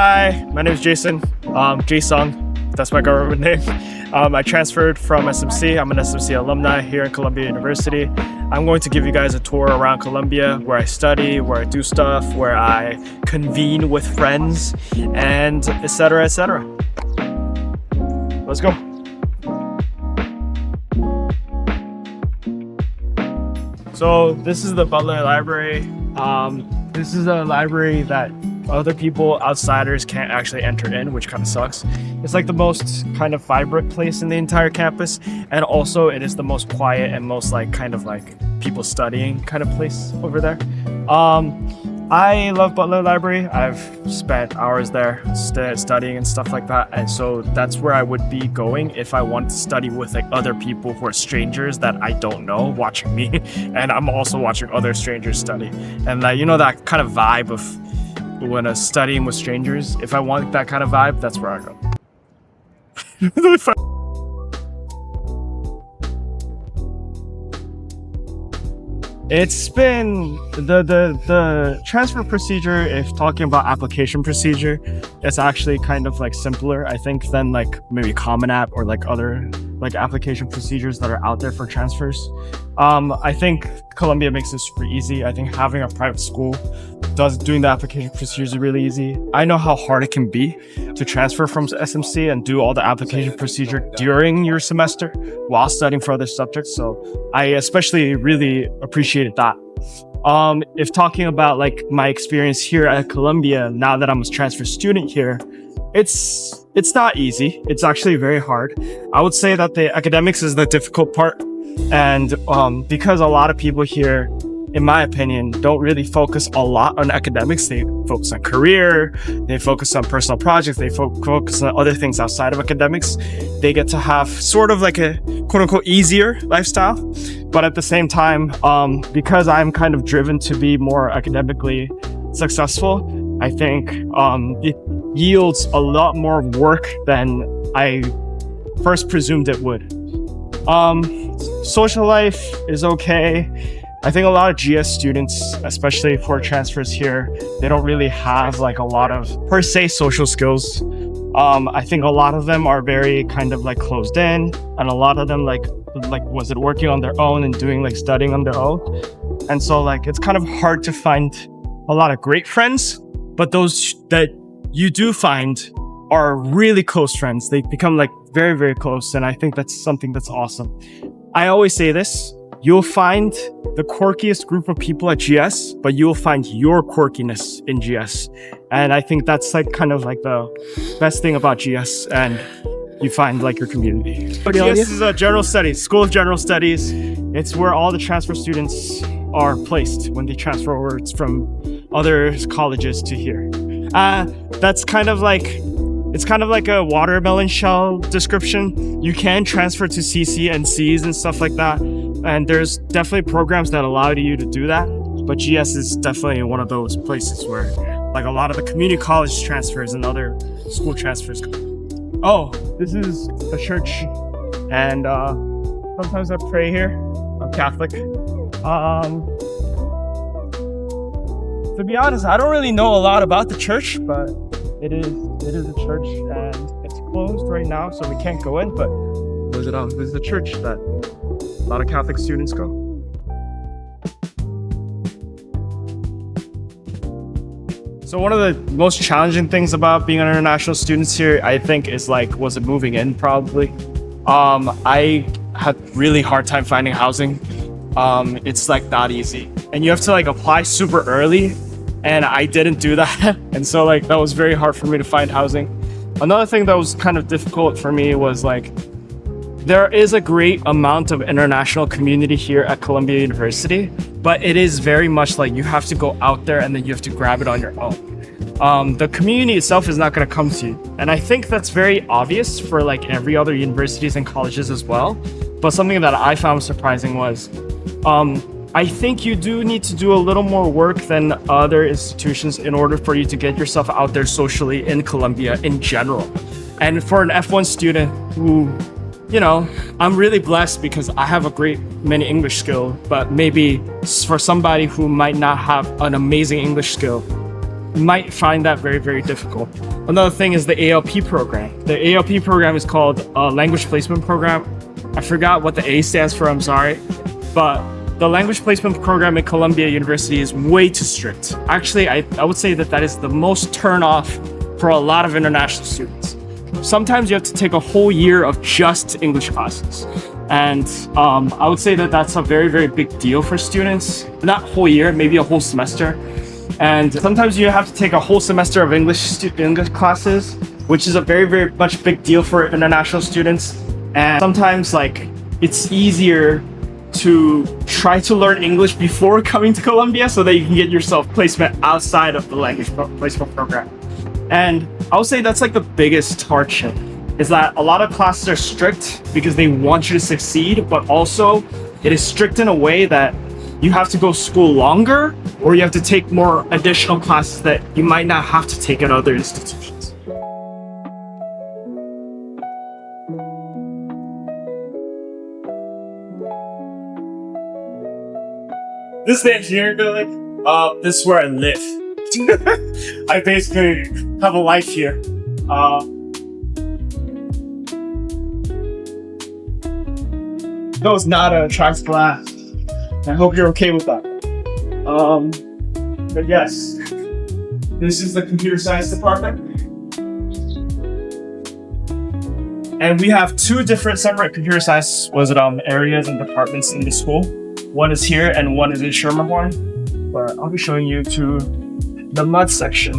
Hi, my name is Jason. Jaesung, that's my government name. I transferred from SMC. I'm an SMC alumni here at Columbia University. I'm going to give you guys a tour around Columbia, where I study, where I do stuff, where I convene with friends, and etc. etc. Let's go. So this is the Butler Library. This is a library that other people, outsiders, can't actually enter in, which kind of sucks. It's like the most kind of vibrant place in the entire campus, and also it is the most quiet and most kind of people studying kind of place over there. I love Butler Library. I've spent hours there studying and stuff like that, and so that's where I would be going if I want to study with other people who are strangers that I don't know watching me, and I'm also watching other strangers study, and that kind of vibe of when studying with strangers. If I want that kind of vibe, that's where I go. It's been the transfer procedure. If talking about application procedure, it's actually kind of simpler, I think, than maybe Common App or other application procedures that are out there for transfers. I think Columbia makes it super easy. I think having a private school doing the application procedures is really easy. I know how hard it can be to transfer from SMC and do all the application procedure during your semester while studying for other subjects. So I especially really appreciated that. If talking about my experience here at Columbia, now that I'm a transfer student here, it's not easy. It's actually very hard. I would say that the academics is the difficult part. And because a lot of people here, in my opinion, don't really focus a lot on academics. They focus on career, they focus on personal projects, they focus on other things outside of academics. They get to have sort of a quote unquote easier lifestyle. But at the same time, because I'm kind of driven to be more academically successful, I think it yields a lot more work than I first presumed it would. Social life is okay. I think a lot of GS students, especially for transfers here, they don't really have a lot of per se social skills. I think a lot of them are very kind of closed in, and a lot of them was it working on their own and doing studying on their own. And so it's kind of hard to find a lot of great friends, but those that you do find are really close friends. They become very, very close, and I think that's something that's awesome. I always say this: you'll find the quirkiest group of people at GS, but you'll find your quirkiness in GS. And I think that's kind of the best thing about GS, and you find your community. GS is a general studies, School of General Studies. It's where all the transfer students are placed when they transfer over from other colleges to here. That's kind of it's kind of like a watermelon shell description. You can transfer to CC and Cs and stuff like that. And there's definitely programs that allow you to do that. But GS is definitely one of those places where a lot of the community college transfers and other school transfers come. Oh, this is a church. And sometimes I pray here. I'm Catholic. To be honest, I don't really know a lot about the church, but it is a church, and it's closed right now, so we can't go in, but this is a church that a lot of Catholic students go. So one of the most challenging things about being an international student here, I think, is was it moving in probably. I had really hard time finding housing. It's not easy, and you have to apply super early, and I didn't do that. And so that was very hard for me to find housing. Another thing that was kind of difficult for me was there is a great amount of international community here at Columbia University, but it is very much you have to go out there and then you have to grab it on your own. The community itself is not going to come to you. And I think that's very obvious for every other universities and colleges as well. But something that I found surprising was, I think you do need to do a little more work than other institutions in order for you to get yourself out there socially in Columbia in general. And for an F1 student who, I'm really blessed because I have a great many English skill, but maybe for somebody who might not have an amazing English skill, might find that very, very difficult. Another thing is the ALP program. The ALP program is called a Language Placement Program. I forgot what the A stands for, I'm sorry. But the Language Placement Program at Columbia University is way too strict. Actually, I would say that that is the most turn off for a lot of international students. Sometimes you have to take a whole year of just English classes. And I would say that that's a very, very big deal for students. Not whole year, maybe a whole semester. And sometimes you have to take a whole semester of English classes, which is a very, very much big deal for international students. And sometimes like it's easier to try to learn English before coming to Columbia so that you can get yourself placement outside of the language placement program. And I would say that's like the biggest hardship, is that a lot of classes are strict because they want you to succeed, but also it is strict in a way that you have to go to school longer, or you have to take more additional classes that you might not have to take at other institutions. This is the engineering building. This is where I live. I basically have a life here. That was not a tracked glass. I hope you're okay with that. But yes, this is the computer science department. And we have two different separate computer science areas and departments in the school. One is here and one is in Schermerhorn. But I'll be showing you to the mud section.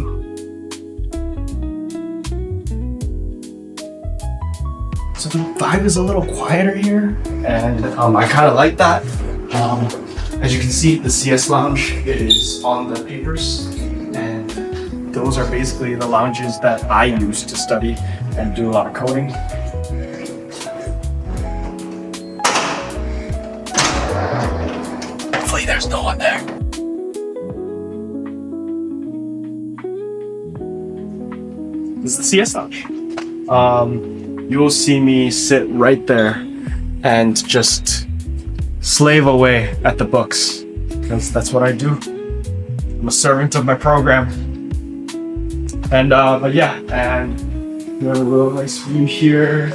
So the vibe is a little quieter here, and I kind of like that. As you can see, the CS lounge is on the papers, and those are basically the lounges that I use to study and do a lot of coding. Hopefully there's no one there. This is the CS lounge. You will see me sit right there and just slave away at the books, because that's what I do. I'm a servant of my program. And but yeah, and we have a real nice view here.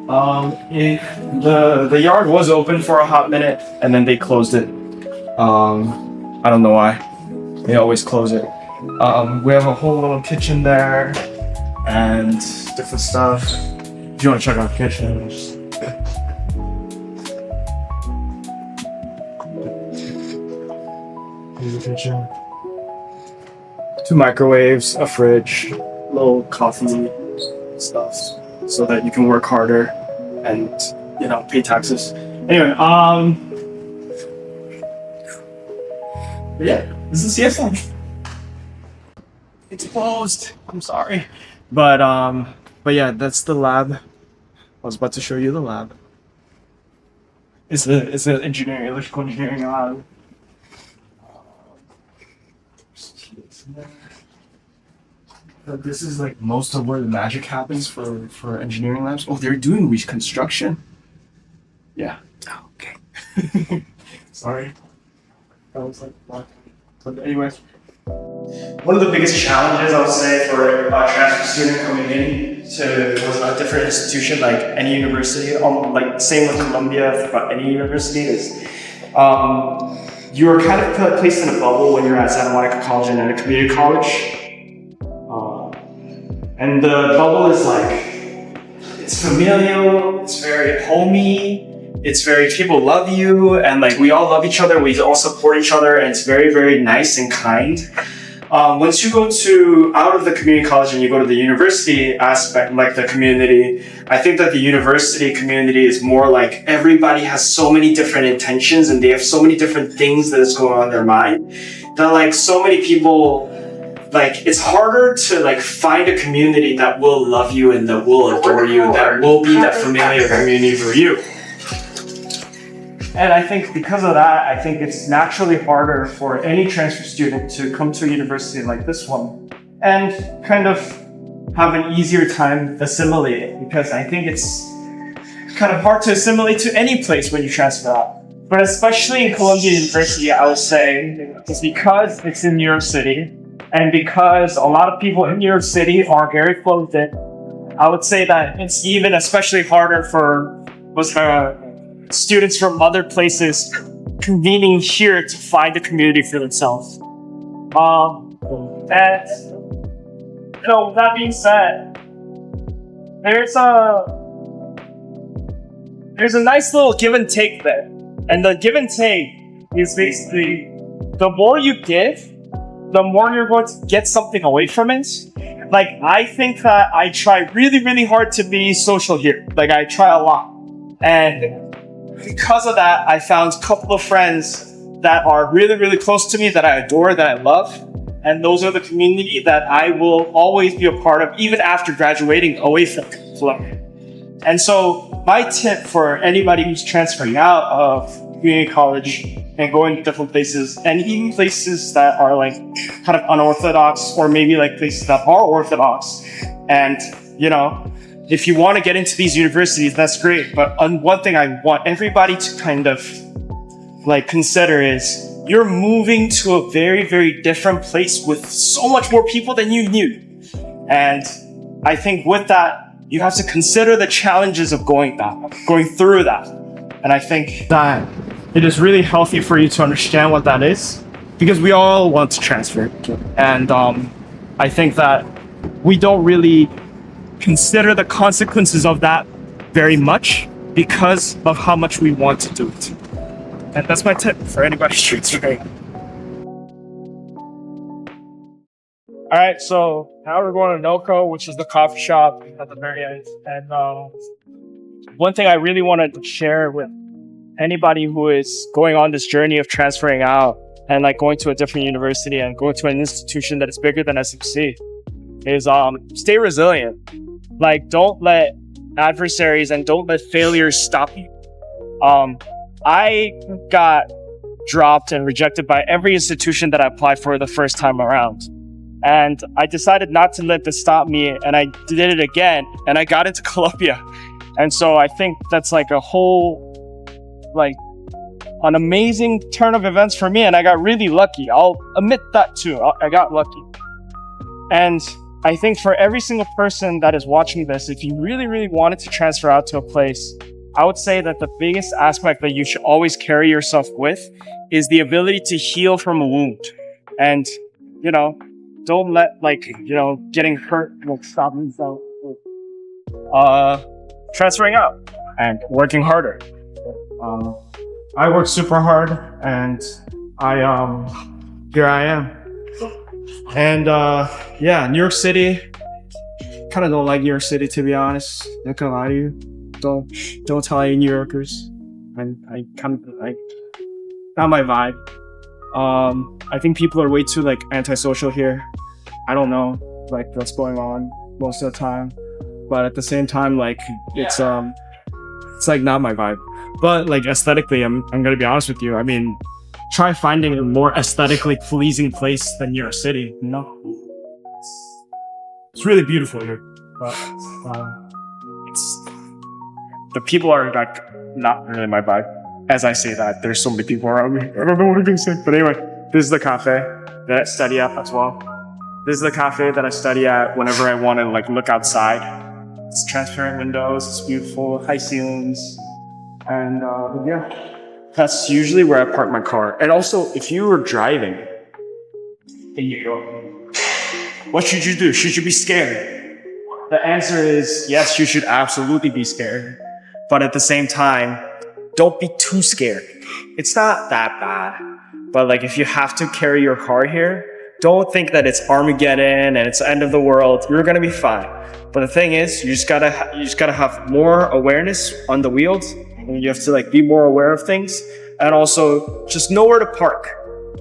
The yard was open for a hot minute and then they closed it. I don't know why. They always close it. We have a whole little kitchen there and different stuff. If you want to check out the kitchen, here's the kitchen. 2 microwaves, a fridge, little coffee stuff, so that you can work harder and, you know, pay taxes. Anyway, yeah, this is CS lounge. It's closed. I'm sorry, but yeah, that's the lab. I was about to show you the lab. It's an engineering, electrical engineering lab. This is like most of where the magic happens for engineering labs. Oh, they're doing reconstruction. Yeah. Oh, okay. Sorry. I was like, what? But anyways. One of the biggest challenges I would say for a transfer student coming in to a different institution, like any university, like same with Columbia, but any university, is you're kind of placed in a bubble when you're at Santa Monica College and at a community college. And the bubble is like, it's familial, it's very homey, it's very, people love you, and like we all love each other, we all support each other, and it's very, very nice and kind. Once you go out of the community college and you go to the university aspect, like the community, I think that the university community is more like everybody has so many different intentions and they have so many different things that is going on in their mind that like so many people, like it's harder to like find a community that will love you and that will adore you, that will be that familiar community for you. And I think because of that, I think it's naturally harder for any transfer student to come to a university like this one and kind of have an easier time assimilating, because I think it's kind of hard to assimilate to any place when you transfer out. But especially in Columbia University, I would say, it's because it's in New York City And because a lot of people in New York City are very closed in, I would say that it's even especially harder for students from other places convening here to find a community for themselves. And with that being said, there's a nice little give and take there. And the give and take is basically the more you give, the more you're going to get something away from it. Like, I think that I try really, really hard to be social here. Like, I try a lot. And because of that, I found a couple of friends that are really, really close to me, that I adore, that I love. And those are the community that I will always be a part of, even after graduating away from Columbia. And so my tip for anybody who's transferring out of community college and going to different places, and even places that are like kind of unorthodox, or maybe like places that are orthodox. And, if you want to get into these universities, that's great. But one thing I want everybody to kind of consider is you're moving to a very, very different place with so much more people than you knew. And I think with that, you have to consider the challenges of going through that. And I think that it is really healthy for you to understand what that is, because we all want to transfer. And I think that we don't really consider the consequences of that very much because of how much we want to do it. And that's my tip for anybody transferring. All right, so now we're going to Noco, which is the coffee shop at the very end. And one thing I really wanted to share with anybody who is going on this journey of transferring out and going to a different university and going to an institution that is bigger than SMC is stay resilient. Don't let adversaries and don't let failures stop you. I got dropped and rejected by every institution that I applied for the first time around. And I decided not to let this stop me, and I did it again, and I got into Columbia. And so I think that's a whole, an amazing turn of events for me, and I got really lucky. I'll admit that too. I got lucky. And I think for every single person that is watching this, if you really, really wanted to transfer out to a place, I would say that the biggest aspect that you should always carry yourself with is the ability to heal from a wound. And, don't let getting hurt will stop you from transferring out and working harder. I worked super hard, and here I am. And New York City, kind of don't like New York City, to be honest. Not gonna lie to you. Don't tell any New Yorkers. I kind of not my vibe. I think people are way too antisocial here. I don't know what's going on most of the time, but at the same time it's not my vibe. But aesthetically, I'm gonna be honest with you. I mean, try finding a more aesthetically pleasing place than New York City. It's really beautiful here, but the people are not really my vibe. As I say that, there's so many people around me. I don't know what I'm gonna say. But anyway, this is the cafe that I study at as well. This is the cafe that I study at whenever I want to look outside. It's transparent windows, it's beautiful, high ceilings. And that's usually where I park my car. And also, if you were driving, what should you do? Should you be scared? The answer is yes, you should absolutely be scared. But at the same time, don't be too scared. It's not that bad. But if you have to carry your car here, don't think that it's Armageddon and it's the end of the world. You're gonna be fine. But the thing is, you just gotta have more awareness on the wheels. And you have to be more aware of things, and also just know where to park.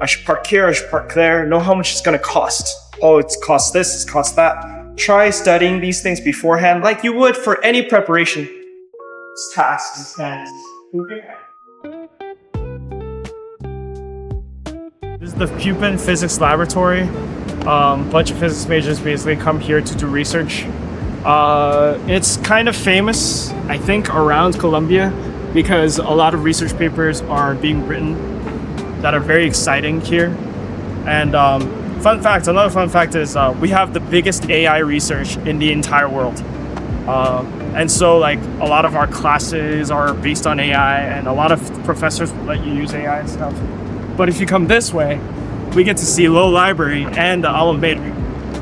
I should park here, I should park there. Know how much it's gonna cost. Oh, it's cost this, it's cost that. Try studying these things beforehand, like you would for any preparation. It's tasks and this is the Pupin Physics Laboratory. Bunch of physics majors basically come here to do research. It's kind of famous, I think, around Columbia because a lot of research papers are being written that are very exciting here. And Another fun fact is we have the biggest AI research in the entire world. And so like a lot of our classes are based on AI, and a lot of professors let you use AI and stuff. But if you come this way, we get to see Low Library and the Alma Mater.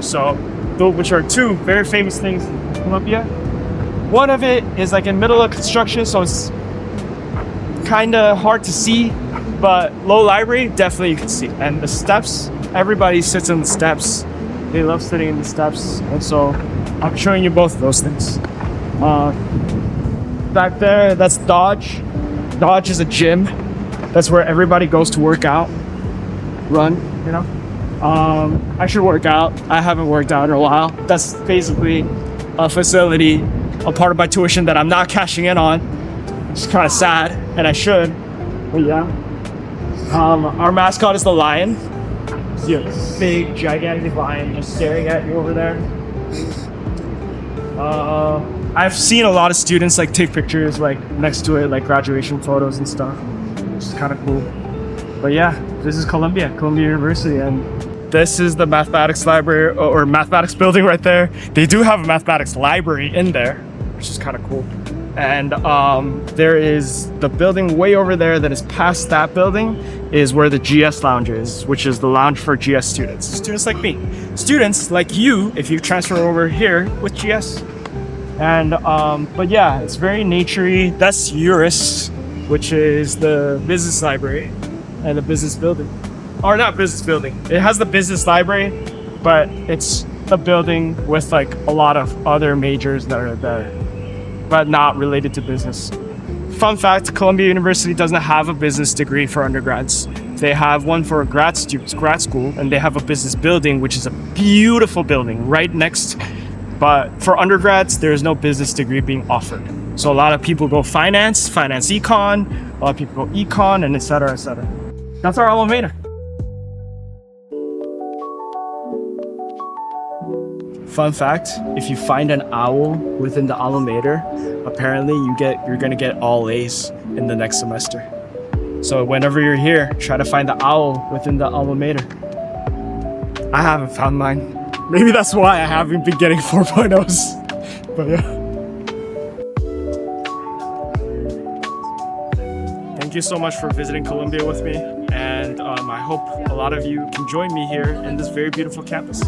So, which are two very famous things in Columbia. One of it is like in middle of construction, so it's kind of hard to see, but Low Library, definitely you can see. And the steps, everybody sits in the steps. They love sitting in the steps. And so I'm showing you both of those things. Back there, that's Dodge. Dodge is a gym. That's where everybody goes to work out, run, you know. I should work out. I haven't worked out in a while. That's basically a facility, a part of my tuition that I'm not cashing in on. It's kind of sad, and I should, but yeah. Our mascot is the lion. See a big, gigantic lion just staring at you over there. I've seen a lot of students like take pictures like next to it, like graduation photos and stuff, which is kind of cool. But yeah, this is Columbia University, and this is the mathematics library or mathematics building right there. They do have a mathematics library in there, which is kind of cool. And there is the building way over there that is past that building is where the GS lounge is, which is the lounge for GS students. Students like me. Students like you if you transfer over here with GS. And but yeah, it's very naturey. That's URIS, which is the business library and the business building. Or not business building. It has the business library, but it's a building with like a lot of other majors that are there, but not related to business. Fun fact, Columbia University doesn't have a business degree for undergrads. They have one for grad students, grad school, and they have a business building, which is a beautiful building right next. But for undergrads, there is no business degree being offered. So a lot of people go finance econ, a lot of people go econ, and et cetera, et cetera. That's our alma mater. Fun fact, if you find an owl within the alma mater, apparently you're gonna get all A's in the next semester. So whenever you're here, try to find the owl within the alma mater. I haven't found mine. Maybe that's why I haven't been getting 4.0s. But yeah. Thank you so much for visiting Columbia with me. And I hope a lot of you can join me here in this very beautiful campus.